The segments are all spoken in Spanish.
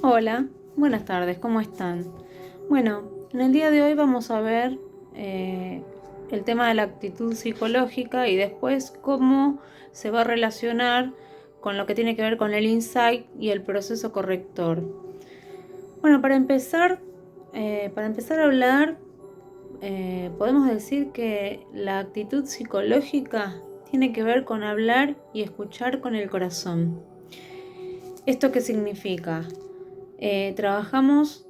Hola, buenas tardes, ¿cómo están? Bueno, en el día de hoy vamos a ver el tema de la actitud psicológica y después cómo se va a relacionar con lo que tiene que ver con el insight y el proceso corrector. Bueno, para empezar a hablar, podemos decir que la actitud psicológica tiene que ver con hablar y escuchar con el corazón. ¿Esto qué significa? Trabajamos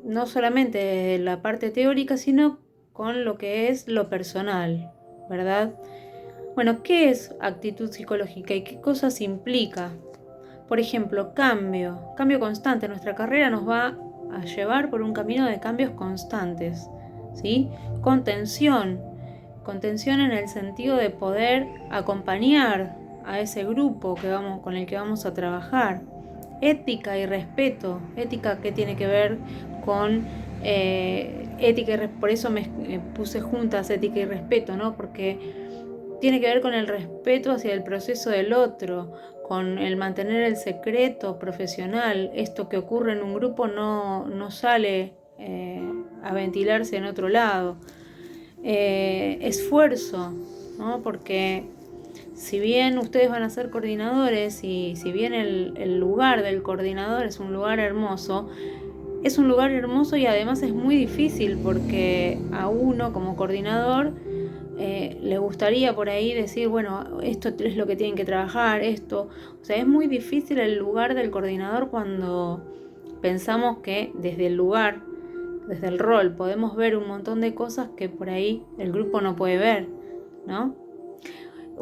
no solamente de la parte teórica, sino con lo que es lo personal, ¿verdad? Bueno, ¿qué es actitud psicológica y qué cosas implica? Por ejemplo, cambio constante. Nuestra carrera nos va a llevar por un camino de cambios constantes, ¿sí? Contención en el sentido de poder acompañar a ese grupo con el que vamos a trabajar. Ética y respeto. Ética que tiene que ver con ética y por eso me puse juntas ética y respeto, ¿no? Porque tiene que ver con el respeto hacia el proceso del otro, con el mantener el secreto profesional. Esto que ocurre en un grupo no sale a ventilarse en otro lado. Esfuerzo, ¿no? Porque si bien ustedes van a ser coordinadores y si bien el lugar del coordinador es un lugar hermoso y además es muy difícil porque a uno como coordinador le gustaría por ahí decir, bueno, esto es lo que tienen que trabajar, esto. O sea, es muy difícil el lugar del coordinador cuando pensamos que desde el lugar, desde el rol, podemos ver un montón de cosas que por ahí el grupo no puede ver, ¿no?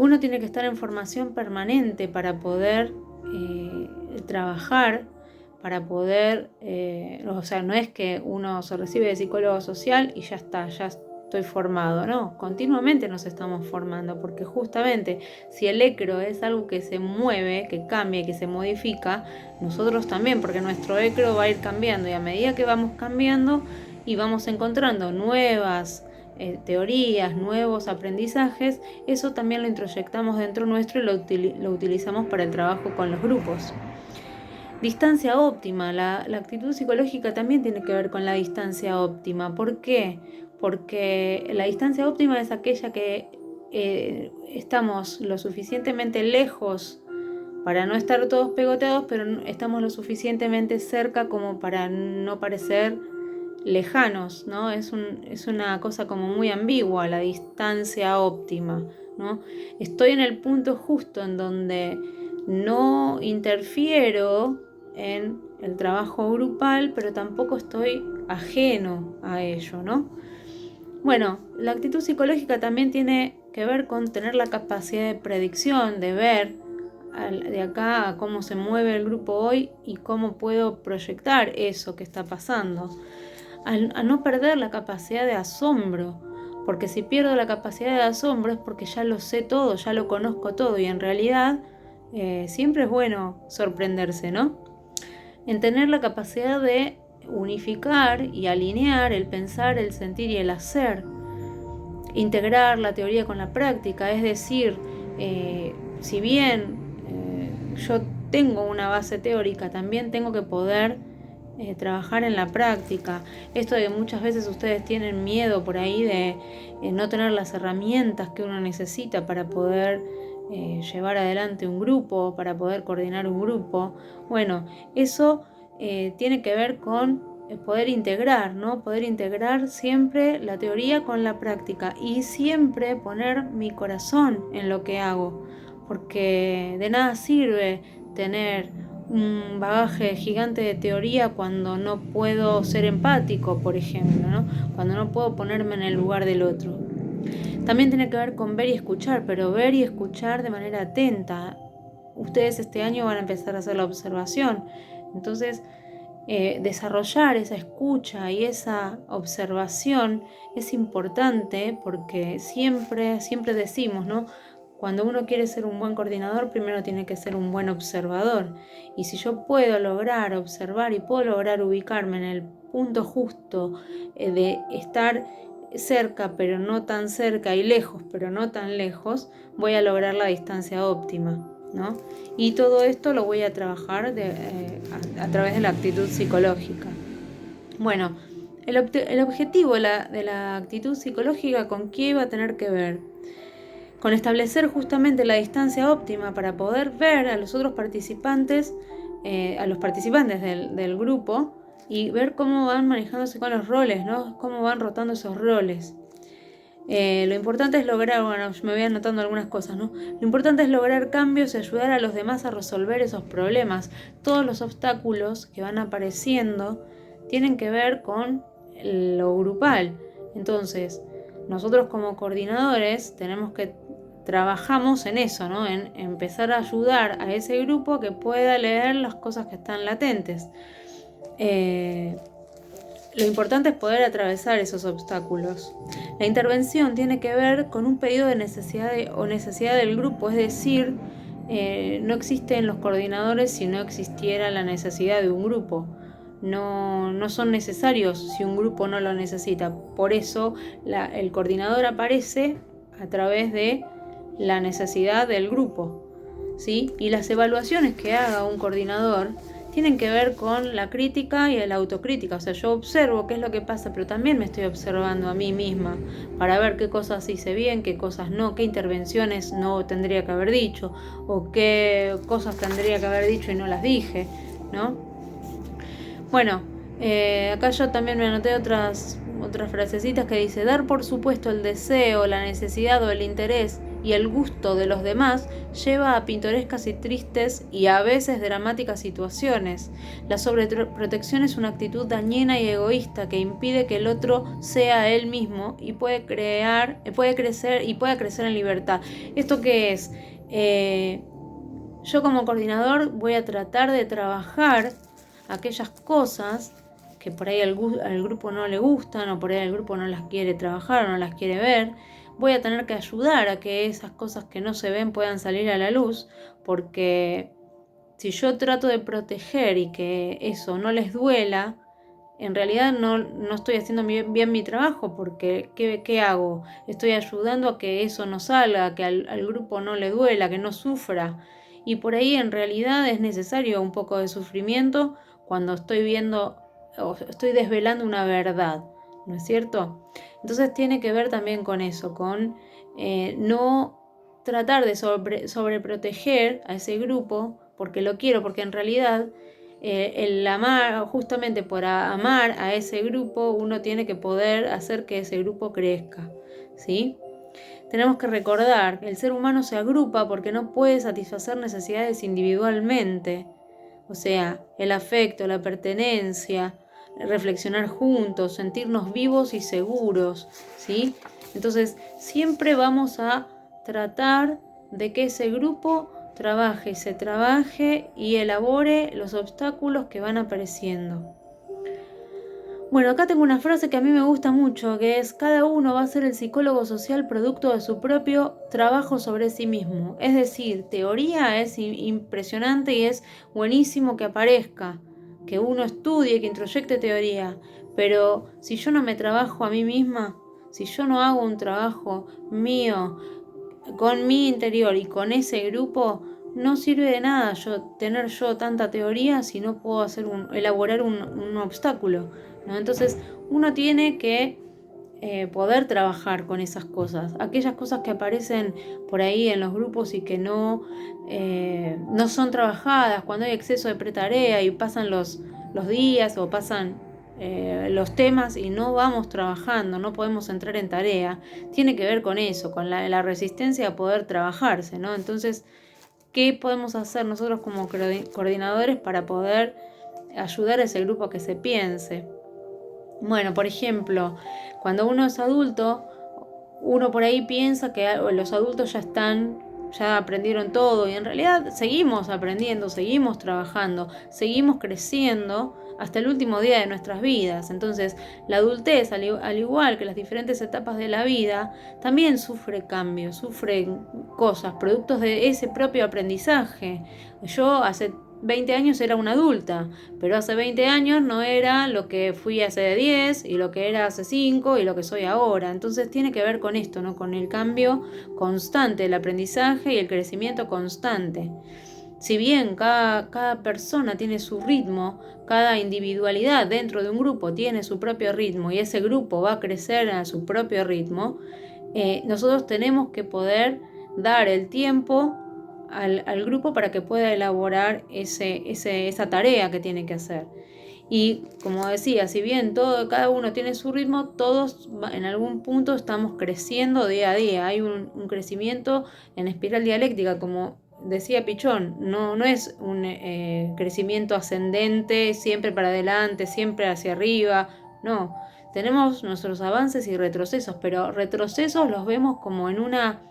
Uno tiene que estar en formación permanente para poder trabajar, para poder, o sea, no es que uno se recibe de psicólogo social y ya está, ya estoy formado, no, continuamente nos estamos formando, porque justamente si el ECRO es algo que se mueve, que cambia, que se modifica, nosotros también, porque nuestro ECRO va a ir cambiando y a medida que vamos cambiando y vamos encontrando nuevas teorías, nuevos aprendizajes, eso también lo introyectamos dentro nuestro y lo utilizamos para el trabajo con los grupos. Distancia óptima. La actitud psicológica también tiene que ver con la distancia óptima. ¿Por qué? Porque la distancia óptima es aquella que estamos lo suficientemente lejos para no estar todos pegoteados, pero estamos lo suficientemente cerca como para no parecer lejanos, ¿no? Es una cosa como muy ambigua, la distancia óptima, ¿no? Estoy en el punto justo en donde no interfiero en el trabajo grupal, pero tampoco estoy ajeno a ello, ¿no? Bueno, la actitud psicológica también tiene que ver con tener la capacidad de predicción, de ver de acá a cómo se mueve el grupo hoy y cómo puedo proyectar eso que está pasando. A no perder la capacidad de asombro, porque si pierdo la capacidad de asombro es porque ya lo sé todo, ya lo conozco todo y en realidad siempre es bueno sorprenderse, ¿no? En tener la capacidad de unificar y alinear el pensar, el sentir y el hacer, integrar la teoría con la práctica, es decir, si bien yo tengo una base teórica, también tengo que poder trabajar en la práctica. Esto de que muchas veces ustedes tienen miedo por ahí de no tener las herramientas que uno necesita para poder llevar adelante un grupo, para poder coordinar un grupo. Bueno, eso tiene que ver con poder integrar, ¿no? Poder integrar siempre la teoría con la práctica y siempre poner mi corazón en lo que hago, porque de nada sirve tener un bagaje gigante de teoría cuando no puedo ser empático, por ejemplo, ¿no? Cuando no puedo ponerme en el lugar del otro. También tiene que ver con ver y escuchar, pero ver y escuchar de manera atenta. Ustedes este año van a empezar a hacer la observación, entonces desarrollar esa escucha y esa observación es importante porque siempre decimos, ¿no? Cuando uno quiere ser un buen coordinador, primero tiene que ser un buen observador. Y si yo puedo lograr observar y puedo lograr ubicarme en el punto justo de estar cerca pero no tan cerca y lejos pero no tan lejos, voy a lograr la distancia óptima. ¿no? Y todo esto lo voy a trabajar a través de la actitud psicológica. Bueno, el objetivo de la actitud psicológica, ¿con qué va a tener que ver? Con establecer justamente la distancia óptima para poder ver a los otros participantes, a los participantes del grupo, y ver cómo van manejándose con los roles, ¿no? Cómo van rotando esos roles. Lo importante es lograr, bueno, me voy anotando algunas cosas, ¿no? Lo importante es lograr cambios y ayudar a los demás a resolver esos problemas. Todos los obstáculos que van apareciendo tienen que ver con lo grupal. Entonces, nosotros como coordinadores tenemos que trabajamos en eso, ¿no? En empezar a ayudar a ese grupo que pueda leer las cosas que están latentes. Lo importante es poder atravesar esos obstáculos. La intervención tiene que ver con un pedido de necesidad del grupo, es decir, no existen los coordinadores si no existiera la necesidad de un grupo. No son necesarios si un grupo no lo necesita. Por eso el coordinador aparece a través de la necesidad del grupo, ¿sí? Y las evaluaciones que haga un coordinador tienen que ver con la crítica y la autocrítica. O sea, yo observo qué es lo que pasa, pero también me estoy observando a mí misma para ver qué cosas hice bien, qué cosas no, qué intervenciones no tendría que haber dicho o qué cosas tendría que haber dicho y no las dije, ¿no? Bueno, acá yo también me anoté otras frasecitas que dice: dar por supuesto el deseo, la necesidad o el interés y el gusto de los demás lleva a pintorescas y tristes y a veces dramáticas situaciones. La sobreprotección es una actitud dañina y egoísta que impide que el otro sea él mismo y pueda crecer en libertad. ¿Esto qué es? Yo como coordinador voy a tratar de trabajar aquellas cosas que por ahí al grupo no le gustan o por ahí el grupo no las quiere trabajar o no las quiere ver. Voy a tener que ayudar a que esas cosas que no se ven puedan salir a la luz, porque si yo trato de proteger y que eso no les duela, en realidad no estoy haciendo bien mi trabajo, porque ¿qué hago? Estoy ayudando a que eso no salga, que al grupo no le duela, que no sufra. Y por ahí en realidad es necesario un poco de sufrimiento cuando estoy viendo o estoy desvelando una verdad, ¿no es cierto? Entonces tiene que ver también con eso, con no tratar de sobreproteger a ese grupo porque lo quiero, porque en realidad el amar, justamente por amar a ese grupo, uno tiene que poder hacer que ese grupo crezca, ¿sí? Tenemos que recordar que el ser humano se agrupa porque no puede satisfacer necesidades individualmente. O sea, el afecto, la pertenencia, reflexionar juntos, sentirnos vivos y seguros, ¿sí? Entonces, siempre vamos a tratar de que ese grupo se trabaje y elabore los obstáculos que van apareciendo. Bueno, acá tengo una frase que a mí me gusta mucho, que es: cada uno va a ser el psicólogo social producto de su propio trabajo sobre sí mismo. Es decir, teoría es impresionante y es buenísimo que aparezca, que uno estudie, que introyecte teoría, pero si yo no me trabajo a mí misma, si yo no hago un trabajo mío con mi interior y con ese grupo, no sirve de nada tener tanta teoría si no puedo elaborar un obstáculo, ¿no? Entonces uno tiene que poder trabajar con esas cosas, aquellas cosas que aparecen por ahí en los grupos y que no son trabajadas, cuando hay exceso de pretarea y pasan los días o pasan los temas y no vamos trabajando, no podemos entrar en tarea, tiene que ver con eso, con la resistencia a poder trabajarse, ¿no? Entonces, ¿qué podemos hacer nosotros como coordinadores para poder ayudar a ese grupo a que se piense? Bueno, por ejemplo, cuando uno es adulto, uno por ahí piensa que los adultos ya aprendieron todo, y en realidad seguimos aprendiendo, seguimos trabajando, seguimos creciendo hasta el último día de nuestras vidas. Entonces, la adultez, al igual que las diferentes etapas de la vida, también sufre cambios, sufre cosas, productos de ese propio aprendizaje. Yo hace 20 años era una adulta, pero hace 20 años no era lo que fui hace 10 y lo que era hace 5 y lo que soy ahora. Entonces tiene que ver con esto, ¿no? Con el cambio constante, el aprendizaje y el crecimiento constante. Si bien cada persona tiene su ritmo, cada individualidad dentro de un grupo tiene su propio ritmo y ese grupo va a crecer a su propio ritmo, nosotros tenemos que poder dar el tiempo al grupo para que pueda elaborar esa tarea que tiene que hacer. Y como decía, si bien cada uno tiene su ritmo, todos en algún punto estamos creciendo día a día. Hay un crecimiento en espiral dialéctica, como decía Pichón, no es un crecimiento ascendente, siempre para adelante, siempre hacia arriba, no. Tenemos nuestros avances y retrocesos, pero retrocesos los vemos como en una...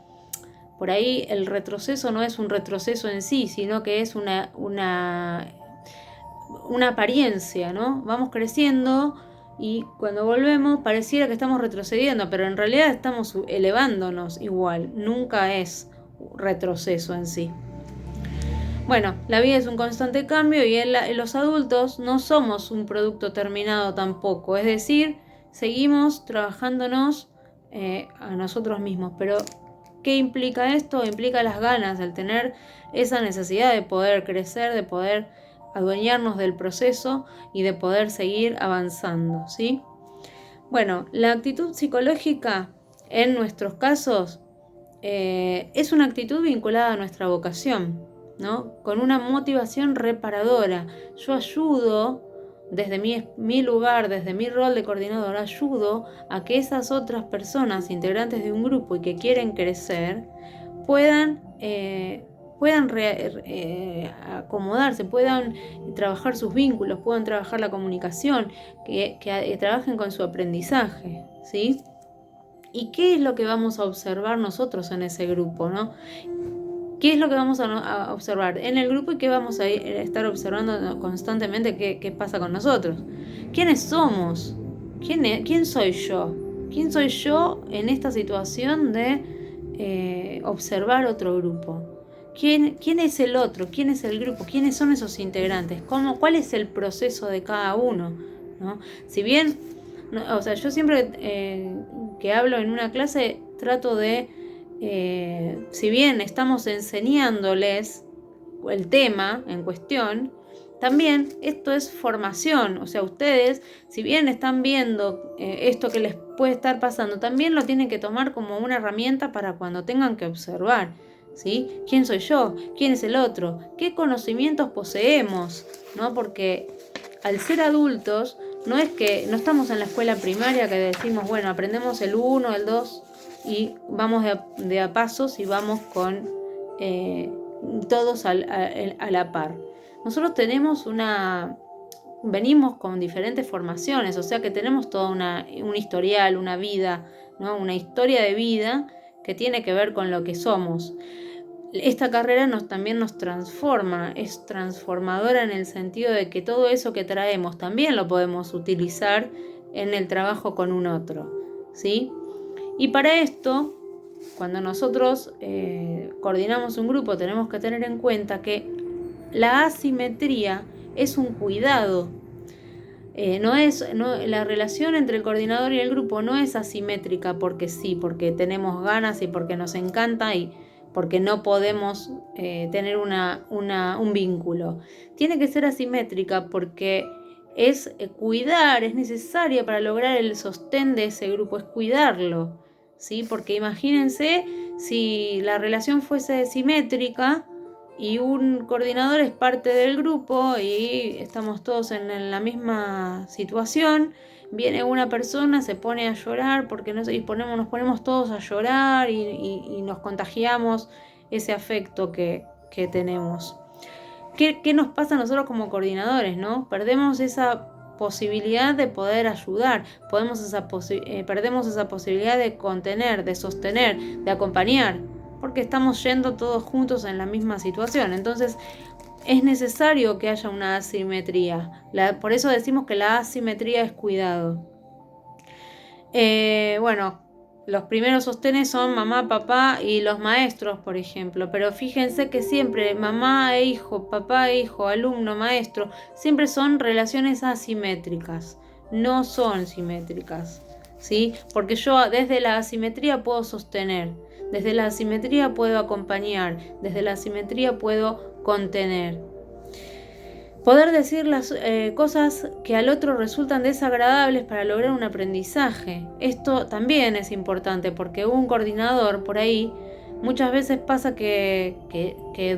Por ahí el retroceso no es un retroceso en sí, sino que es una apariencia, ¿no? Vamos creciendo y cuando volvemos pareciera que estamos retrocediendo, pero en realidad estamos elevándonos igual, nunca es retroceso en sí. Bueno, la vida es un constante cambio y en los adultos no somos un producto terminado tampoco, es decir, seguimos trabajándonos a nosotros mismos, pero ¿qué implica esto? Implica las ganas, el tener esa necesidad de poder crecer, de poder adueñarnos del proceso y de poder seguir avanzando, ¿sí? Bueno, la actitud psicológica en nuestros casos es una actitud vinculada a nuestra vocación, ¿no? Con una motivación reparadora. Yo ayudo desde mi lugar, desde mi rol de coordinador, ayudo a que esas otras personas integrantes de un grupo y que quieren crecer puedan acomodarse, puedan trabajar sus vínculos, puedan trabajar la comunicación, que trabajen con su aprendizaje, ¿sí? ¿Y qué es lo que vamos a observar nosotros en ese grupo, ¿no? ¿Qué es lo que vamos a observar en el grupo y qué vamos a estar observando constantemente qué pasa con nosotros? ¿Quiénes somos? ¿Quién soy yo? ¿Quién soy yo en esta situación de observar otro grupo? ¿Quién es el otro? ¿Quién es el grupo? ¿Quiénes son esos integrantes? ¿Cuál es el proceso de cada uno? ¿No? Si bien, no, o sea, yo siempre que hablo en una clase trato de, si bien estamos enseñándoles el tema en cuestión, también esto es formación, o sea, ustedes, si bien están viendo esto que les puede estar pasando, también lo tienen que tomar como una herramienta para cuando tengan que observar, ¿sí? ¿Quién soy yo? ¿Quién es el otro? ¿Qué conocimientos poseemos? ¿No? Porque al ser adultos, no es que no estamos en la escuela primaria que decimos, bueno, aprendemos el 1, el 2 y vamos de a pasos y vamos con todos a la par. Nosotros venimos con diferentes formaciones, o sea que tenemos toda un historial, una vida, ¿no? Una historia de vida que tiene que ver con lo que somos. Esta carrera también nos transforma, es transformadora en el sentido de que todo eso que traemos también lo podemos utilizar en el trabajo con un otro, ¿sí? Y para esto, cuando nosotros coordinamos un grupo, tenemos que tener en cuenta que la asimetría es un cuidado. La relación entre el coordinador y el grupo no es asimétrica porque sí, porque tenemos ganas y porque nos encanta y porque no podemos tener un vínculo. Tiene que ser asimétrica porque es cuidar, es necesaria para lograr el sostén de ese grupo, es cuidarlo, ¿sí? Porque imagínense si la relación fuese simétrica y un coordinador es parte del grupo y estamos todos en la misma situación, viene una persona, se pone a llorar porque nos ponemos todos a llorar y nos contagiamos ese afecto que tenemos. ¿Qué nos pasa a nosotros como coordinadores, no? Perdemos esa posibilidad de poder ayudar, perdemos esa posibilidad de contener, de sostener, de acompañar, porque estamos yendo todos juntos en la misma situación. Entonces es necesario que haya una asimetría. Por eso decimos que la asimetría es cuidado. Bueno, los primeros sostenes son mamá, papá y los maestros, por ejemplo, pero fíjense que siempre mamá e hijo, papá e hijo, alumno, maestro, siempre son relaciones asimétricas, no son simétricas, ¿sí? Porque yo desde la asimetría puedo sostener, desde la asimetría puedo acompañar, desde la asimetría puedo contener. Poder decir las cosas que al otro resultan desagradables para lograr un aprendizaje. Esto también es importante porque un coordinador por ahí muchas veces pasa que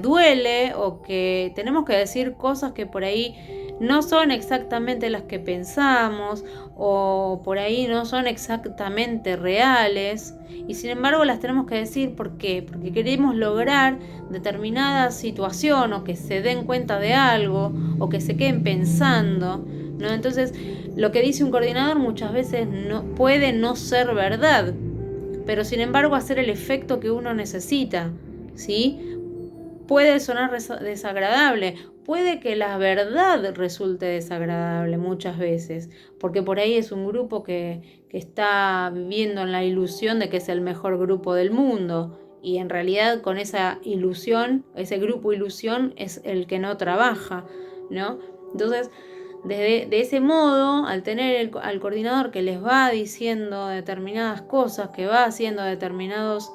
duele o que tenemos que decir cosas que por ahí no son exactamente las que pensamos o por ahí no son exactamente reales y sin embargo las tenemos que decir. ¿Por qué? Porque queremos lograr determinada situación o que se den cuenta de algo o que se queden pensando, ¿no? Entonces, lo que dice un coordinador muchas veces no, puede no ser verdad, pero sin embargo hacer el efecto que uno necesita, ¿sí? Puede sonar desagradable, puede que la verdad resulte desagradable muchas veces, porque por ahí es un grupo que está viviendo en la ilusión de que es el mejor grupo del mundo, y en realidad con esa ilusión, ese grupo ilusión es el que no trabaja, ¿no? Entonces, de ese modo, al tener al coordinador que les va diciendo determinadas cosas, que va haciendo determinadas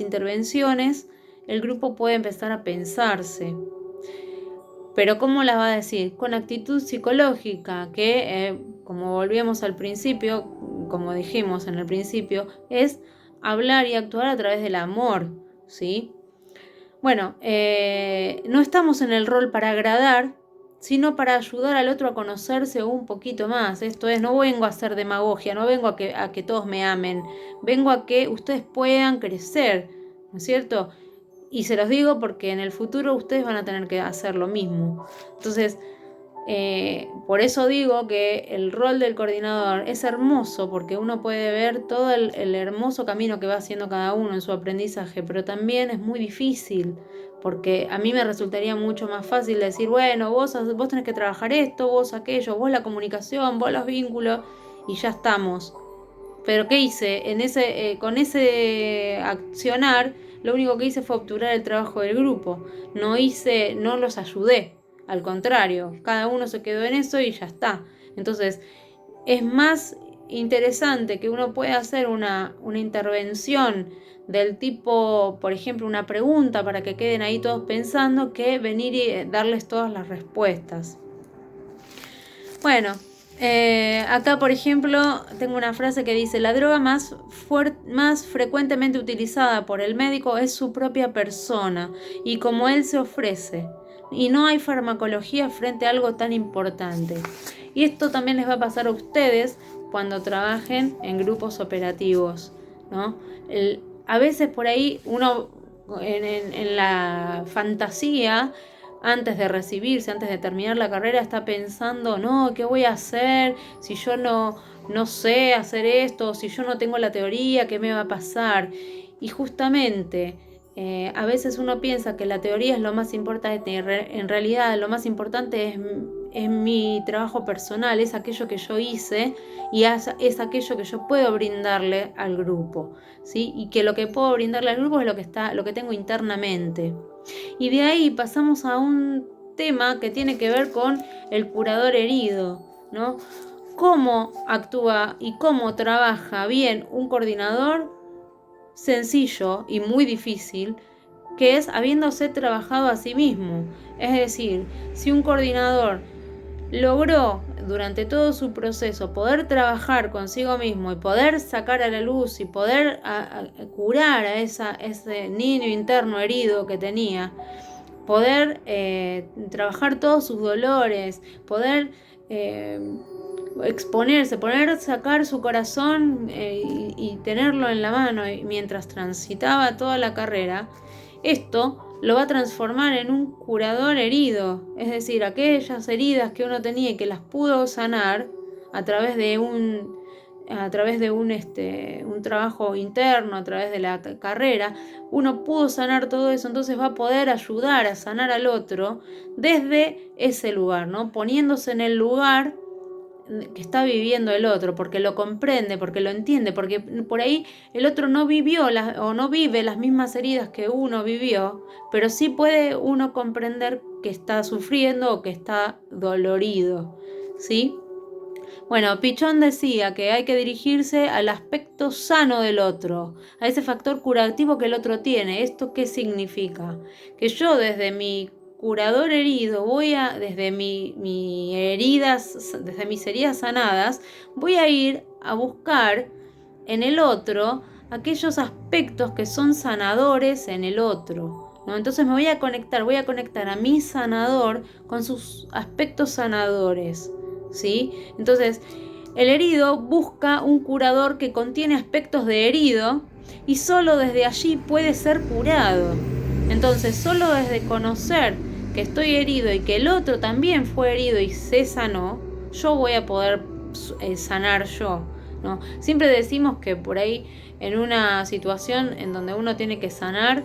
intervenciones, el grupo puede empezar a pensarse. Pero ¿cómo las va a decir? Con actitud psicológica, que como volvíamos al principio, como dijimos en el principio, es hablar y actuar a través del amor, ¿sí? Bueno, no estamos en el rol para agradar, sino para ayudar al otro a conocerse un poquito más. Esto es, no vengo a hacer demagogia, no vengo a que todos me amen, vengo a que ustedes puedan crecer, ¿no es cierto? Y se los digo porque en el futuro ustedes van a tener que hacer lo mismo. Entonces, por eso digo que el rol del coordinador es hermoso, porque uno puede ver todo el hermoso camino que va haciendo cada uno en su aprendizaje, pero también es muy difícil, porque a mí me resultaría mucho más fácil decir, bueno, vos tenés que trabajar esto, vos aquello, vos la comunicación, vos los vínculos, y ya estamos. Pero ¿qué hice? Con ese accionar, lo único que hice fue obturar el trabajo del grupo. No los ayudé. Al contrario, cada uno se quedó en eso y ya está. Entonces, es más interesante que uno pueda hacer una intervención del tipo, por ejemplo, una pregunta para que queden ahí todos pensando, que venir y darles todas las respuestas. Bueno, acá, por ejemplo, tengo una frase que dice: la droga más frecuentemente utilizada por el médico es su propia persona y como él se ofrece. Y no hay farmacología frente a algo tan importante. Y esto también les va a pasar a ustedes cuando trabajen en grupos operativos, ¿no? A veces por ahí uno en la fantasía, antes de recibirse, antes de terminar la carrera, está pensando, no, ¿qué voy a hacer si yo no sé hacer esto? Si yo no tengo la teoría, ¿qué me va a pasar? Y justamente a veces uno piensa que la teoría es lo más importante, en realidad lo más importante es mi trabajo personal, es aquello que yo hice y es aquello que yo puedo brindarle al grupo, ¿sí? Y que lo que puedo brindarle al grupo es lo que tengo internamente. Y de ahí pasamos a un tema que tiene que ver con el curador herido, ¿no? ¿Cómo actúa y cómo trabaja bien un coordinador? Sencillo y muy difícil, que es habiéndose trabajado a sí mismo. Es decir, si un coordinador logró durante todo su proceso poder trabajar consigo mismo y poder sacar a la luz y poder curar a ese niño interno herido que tenía, poder trabajar todos sus dolores, poder exponerse, sacar su corazón y tenerlo en la mano mientras transitaba toda la carrera, esto lo va a transformar en un curador herido, es decir, aquellas heridas que uno tenía y que las pudo sanar a través de un trabajo interno, a través de la carrera, uno pudo sanar todo eso, entonces va a poder ayudar a sanar al otro desde ese lugar, ¿no? Poniéndose en el lugar que está viviendo el otro, porque lo comprende, porque lo entiende, porque por ahí el otro no vivió o no vive las mismas heridas que uno vivió, pero sí puede uno comprender que está sufriendo o que está dolorido, ¿sí? Bueno, Pichón decía que hay que dirigirse al aspecto sano del otro, a ese factor curativo que el otro tiene. ¿Esto qué significa? Que yo desde mi curador herido desde mis heridas sanadas, voy a ir a buscar en el otro aquellos aspectos que son sanadores en el otro, ¿no? Entonces voy a conectar a mi sanador con sus aspectos sanadores, ¿sí? Entonces, el herido busca un curador que contiene aspectos de herido y solo desde allí puede ser curado. Entonces, solo desde conocer que estoy herido y que el otro también fue herido y se sanó, yo voy a poder sanar yo, ¿no? Siempre decimos que por ahí en una situación en donde uno tiene que sanar,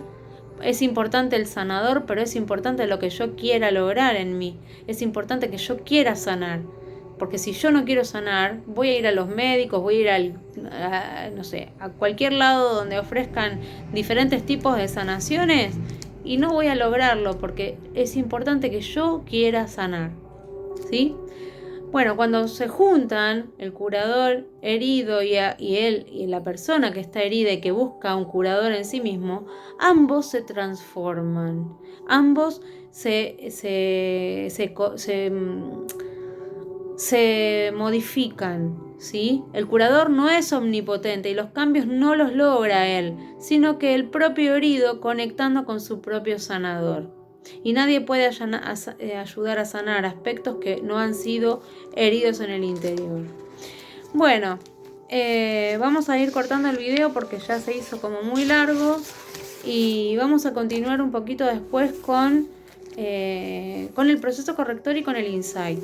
es importante el sanador, pero es importante lo que yo quiera lograr en mí. Es importante que yo quiera sanar. Porque si yo no quiero sanar, voy a ir a los médicos, voy a ir no sé, a cualquier lado donde ofrezcan diferentes tipos de sanaciones y no voy a lograrlo porque es importante que yo quiera sanar, ¿sí? Bueno, cuando se juntan el curador herido y él y la persona que está herida y que busca un curador en sí mismo, ambos se transforman, ambos se modifican, ¿sí? El curador no es omnipotente y los cambios no los logra él, sino que el propio herido conectando con su propio sanador. Y nadie puede ayudar a sanar aspectos que no han sido heridos en el interior. Bueno, vamos a ir cortando el video porque ya se hizo como muy largo y vamos a continuar un poquito después con el proceso corrector y con el insight.